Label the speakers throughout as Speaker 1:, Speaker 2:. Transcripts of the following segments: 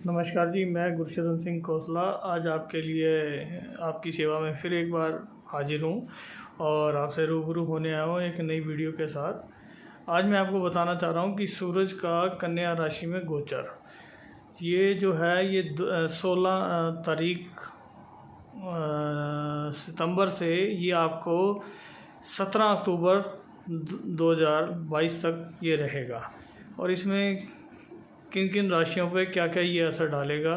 Speaker 1: नमस्कार जी, मैं गुरशरण सिंह खोसला आज आपके लिए आपकी सेवा में फिर एक बार हाजिर हूँ और आपसे रूबरू होने आया हूँ एक नई वीडियो के साथ। आज मैं आपको बताना चाह रहा हूँ कि सूरज का कन्या राशि में गोचर ये जो है ये 16 तारीख सितंबर से ये आपको 17 अक्टूबर 2022 तक ये रहेगा। और इसमें किन किन राशियों पे क्या क्या ये असर डालेगा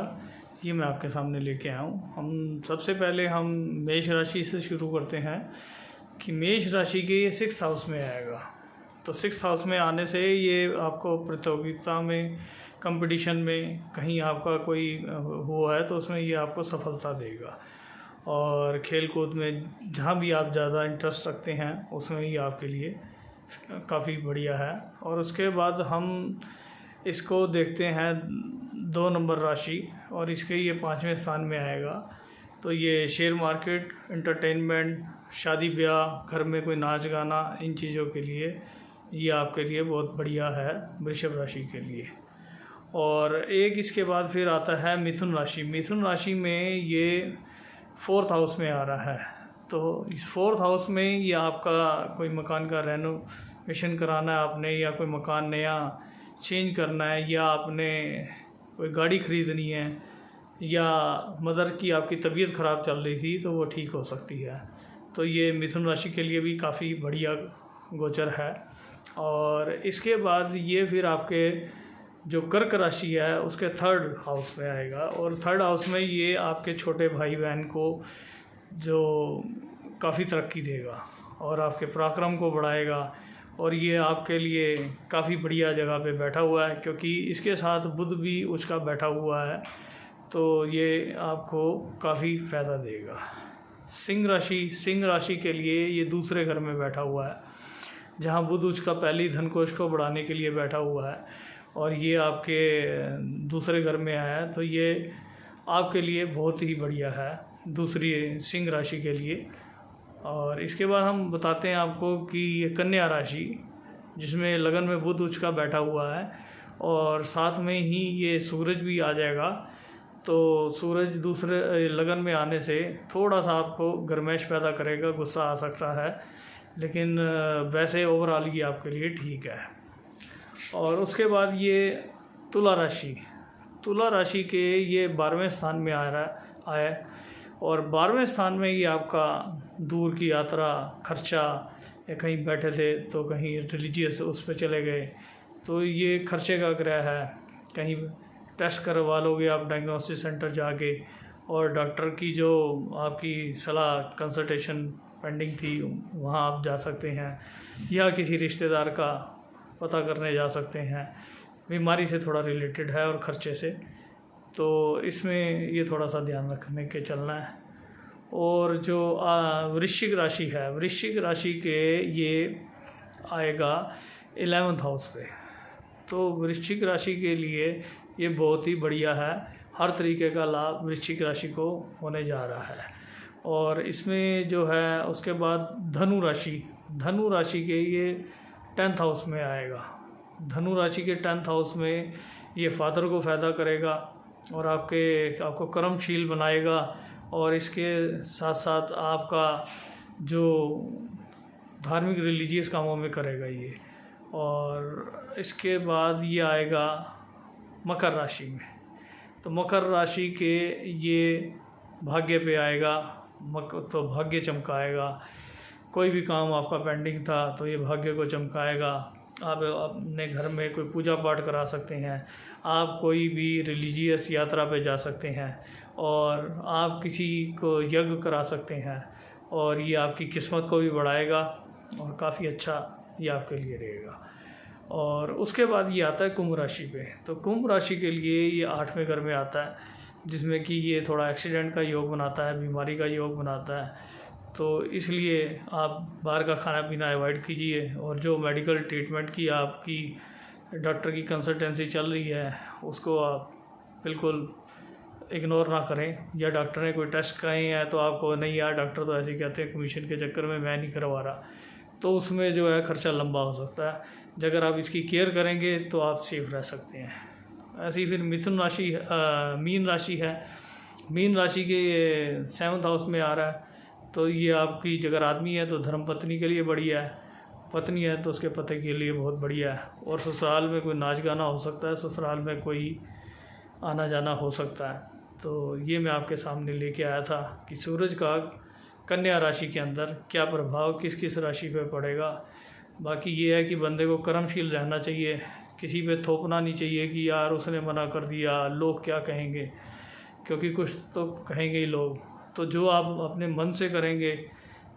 Speaker 1: ये मैं आपके सामने लेके आया हूँ। हम सबसे पहले हम मेष राशि से शुरू करते हैं कि मेष राशि के ये 6th हाउस में आएगा। तो 6th हाउस में आने से ये आपको प्रतियोगिता में, कंपटीशन में कहीं आपका कोई हुआ है तो उसमें ये आपको सफलता देगा। और खेल कूद में जहाँ भी आप ज़्यादा इंटरेस्ट रखते हैं उसमें ये आपके लिए काफ़ी बढ़िया है। और उसके बाद हम इसको देखते हैं 2 नंबर राशि और इसके ये 5वें स्थान में आएगा। तो ये शेयर मार्केट, एंटरटेनमेंट, शादी ब्याह, घर में कोई नाच गाना, इन चीज़ों के लिए ये आपके लिए बहुत बढ़िया है वृषभ राशि के लिए। और एक इसके बाद फिर आता है मिथुन राशि। मिथुन राशि में ये 4th हाउस में आ रहा है। तो इस 4th हाउस में ये आपका कोई मकान का रेनोवेशन कराना है आपने, या कोई मकान नया चेंज करना है, या आपने कोई गाड़ी ख़रीदनी है, या मदर की आपकी तबीयत ख़राब चल रही थी तो वो ठीक हो सकती है। तो ये मिथुन राशि के लिए भी काफ़ी बढ़िया गोचर है। और इसके बाद ये फिर आपके जो कर्क राशि है उसके 3rd हाउस में आएगा। और 3rd हाउस में ये आपके छोटे भाई बहन को जो काफ़ी तरक्की देगा और आपके पराक्रम को बढ़ाएगा। और ये आपके लिए काफ़ी बढ़िया जगह पे बैठा हुआ है, क्योंकि इसके साथ बुध भी उसका बैठा हुआ है, तो ये आपको काफ़ी फ़ायदा देगा। सिंह राशि के लिए ये दूसरे घर में बैठा हुआ है, जहाँ बुध उसका पहली धन कोष को बढ़ाने के लिए बैठा हुआ है और ये आपके दूसरे घर में आया है। तो ये आपके लिए बहुत ही बढ़िया है दूसरी सिंह राशि के लिए। और इसके बाद हम बताते हैं आपको कि ये कन्या राशि, जिसमें लगन में बुध उसका बैठा हुआ है और साथ में ही ये सूरज भी आ जाएगा। तो सूरज दूसरे लगन में आने से थोड़ा सा आपको गर्माइश पैदा करेगा, गुस्सा आ सकता है, लेकिन वैसे ओवरऑल ये आपके लिए ठीक है। और उसके बाद ये तुला राशि के ये 12वें स्थान में आया और 12वें स्थान में ये आपका दूर की यात्रा, खर्चा, या कहीं बैठे थे तो कहीं रिलीजियस उस पर चले गए तो ये खर्चे का ग्रह है। कहीं टेस्ट करवा लोगे आप डायग्नोसिस सेंटर जाके, और डॉक्टर की जो आपकी सलाह कंसल्टेशन पेंडिंग थी वहाँ आप जा सकते हैं, या किसी रिश्तेदार का पता करने जा सकते हैं। बीमारी से थोड़ा रिलेटेड है और ख़र्चे से, तो इसमें ये थोड़ा सा ध्यान रखने के चलना है। और जो वृश्चिक राशि है, वृश्चिक राशि के ये आएगा 11th हाउस पे। तो वृश्चिक राशि के लिए ये बहुत ही बढ़िया है, हर तरीके का लाभ वृश्चिक राशि को होने जा रहा है। और इसमें जो है उसके बाद धनु राशि के ये 10th हाउस में आएगा। धनु राशि के 10th हाउस में ये फादर को फ़ायदा करेगा और आपको कर्मशील बनाएगा। और इसके साथ साथ आपका जो धार्मिक रिलीजियस कामों में करेगा ये। और इसके बाद ये आएगा मकर राशि में। तो मकर राशि के ये भाग्य पे आएगा, तो भाग्य चमकाएगा। कोई भी काम आपका पेंडिंग था तो ये भाग्य को चमकाएगा। आप अपने घर में कोई पूजा पाठ करा सकते हैं, आप कोई भी रिलीजियस यात्रा पे जा सकते हैं, और आप किसी को यज्ञ करा सकते हैं, और ये आपकी किस्मत को भी बढ़ाएगा और काफ़ी अच्छा ये आपके लिए रहेगा। और उसके बाद ये आता है कुंभ राशि पे। तो कुंभ राशि के लिए ये 8वें घर में आता है, जिसमें कि ये थोड़ा एक्सीडेंट का योग बनाता है, बीमारी का योग बनाता है। तो इसलिए आप बाहर का खाना पीना अवॉइड कीजिए, और जो मेडिकल ट्रीटमेंट की आपकी डॉक्टर की कंसल्टेंसी चल रही है उसको आप बिल्कुल इग्नोर ना करें। या डॉक्टर ने कोई टेस्ट कहे हैं तो आपको नहीं, यार डॉक्टर तो ऐसे कहते हैं, कमीशन के चक्कर में मैं नहीं करवा रहा, तो उसमें जो है खर्चा लंबा हो सकता है। अगर आप इसकी केयर करेंगे तो आप सेफ रह सकते हैं। ऐसी फिर मिथुन राशि मीन राशि है। मीन राशि के 7th हाउस में आ रहा है, तो ये आपकी अगर आदमी है तो धर्म पत्नी के लिए बढ़िया है, पत्नी है तो उसके पति के लिए बहुत बढ़िया है। और ससुराल में कोई नाच गाना हो सकता है, ससुराल में कोई आना जाना हो सकता है। तो ये मैं आपके सामने लेके आया था कि सूरज का कन्या राशि के अंदर क्या प्रभाव किस किस राशि पे पड़ेगा। बाकी ये है कि बंदे को कर्मशील रहना चाहिए, किसी पे थोपना नहीं चाहिए कि यार उसने मना कर दिया, लोग क्या कहेंगे, क्योंकि कुछ तो कहेंगे ही लोग। तो जो आप अपने मन से करेंगे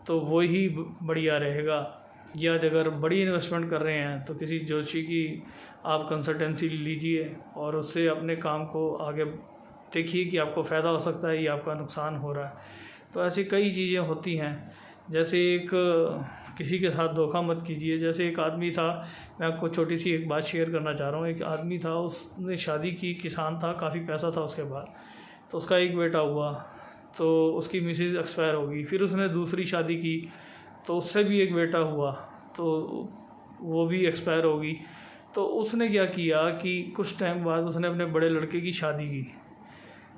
Speaker 1: तो वो ही बढ़िया रहेगा। या अगर बड़ी इन्वेस्टमेंट कर रहे हैं तो किसी जोशी की आप कंसल्टेंसी लीजिए और उससे अपने काम को आगे देखिए कि आपको फ़ायदा हो सकता है या आपका नुकसान हो रहा है। तो ऐसी कई चीज़ें होती हैं। जैसे एक किसी के साथ धोखा मत कीजिए। जैसे एक आदमी था, मैं आपको छोटी सी एक बात शेयर करना चाह रहा हूँ। एक आदमी था, उसने शादी की, किसान था, काफ़ी पैसा था उसके पास, तो उसका एक बेटा हुआ, तो उसकी मिसेज एक्सपायर हो गई। फिर उसने दूसरी शादी की तो उससे भी एक बेटा हुआ, तो वो भी एक्सपायर हो गई। तो उसने क्या किया कि कुछ टाइम बाद उसने अपने बड़े लड़के की शादी की।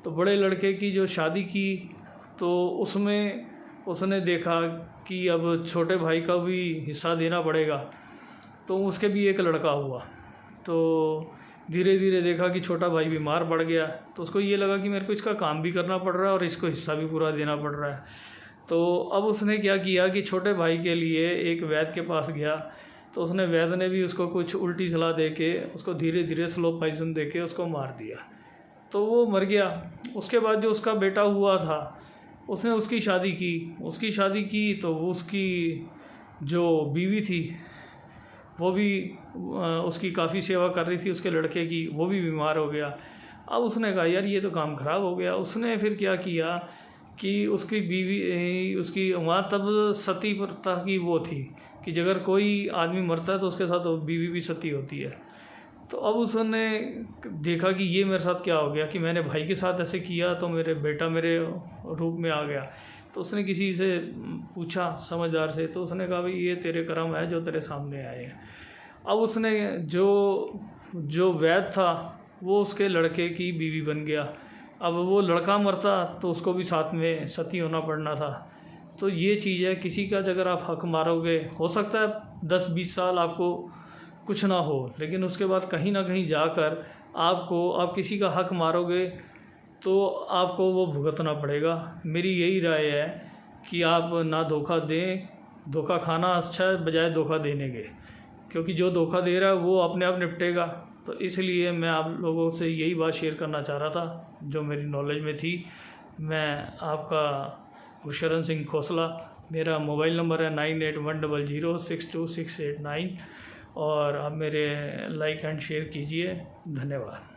Speaker 1: तो बड़े लड़के की जो शादी की तो उसमें उसने देखा कि अब छोटे भाई का भी हिस्सा देना पड़ेगा, तो उसके भी एक लड़का हुआ। तो धीरे धीरे देखा कि छोटा भाई बीमार पड़ गया, तो उसको ये लगा कि मेरे को इसका काम भी करना पड़ रहा है और इसको हिस्सा भी पूरा देना पड़ रहा है। तो अब उसने क्या किया कि छोटे भाई के लिए एक वैद्य के पास गया। तो उसने वैद्य ने भी उसको कुछ उल्टी सलाह दे के उसको धीरे धीरे स्लो पॉइजन दे के उसको मार दिया, तो वो मर गया। उसके बाद जो उसका बेटा हुआ था उसने उसकी शादी की तो वो उसकी जो बीवी थी वो भी उसकी काफ़ी सेवा कर रही थी उसके लड़के की, वो भी बीमार हो गया। अब उसने कहा यार ये तो काम ख़राब हो गया। उसने फिर क्या किया कि उसकी बीवी उसकी वहाँ तब सती प्रथा की वो थी कि अगर कोई आदमी मरता है तो उसके साथ बीवी भी सती होती है। तो अब उसने देखा कि ये मेरे साथ क्या हो गया कि मैंने भाई के साथ ऐसे किया तो मेरे बेटा मेरे रूप में आ गया। तो उसने किसी से पूछा समझदार से, तो उसने कहा भाई ये तेरे कर्म है जो तेरे सामने आए हैं। अब उसने जो वैद्य था वो उसके लड़के की बीवी बन गया। अब वो लड़का मरता तो उसको भी साथ में सती होना पड़ना था। तो ये चीज़ है, किसी का अगर आप हक मारोगे, हो सकता है 10-20 साल आपको कुछ ना हो, लेकिन उसके बाद कहीं ना कहीं जाकर आप किसी का हक मारोगे तो आपको वो भुगतना पड़ेगा। मेरी यही राय है कि आप ना धोखा दें, धोखा खाना अच्छा है बजाय धोखा देने के, क्योंकि जो धोखा दे रहा है वो अपने आप निपटेगा। तो इसलिए मैं आप लोगों से यही बात शेयर करना चाह रहा था जो मेरी नॉलेज में थी। मैं आपका गुरशरण सिंह खोसला, मेरा मोबाइल नंबर है 9810062689 और आप मेरे लाइक एंड शेयर कीजिए। धन्यवाद।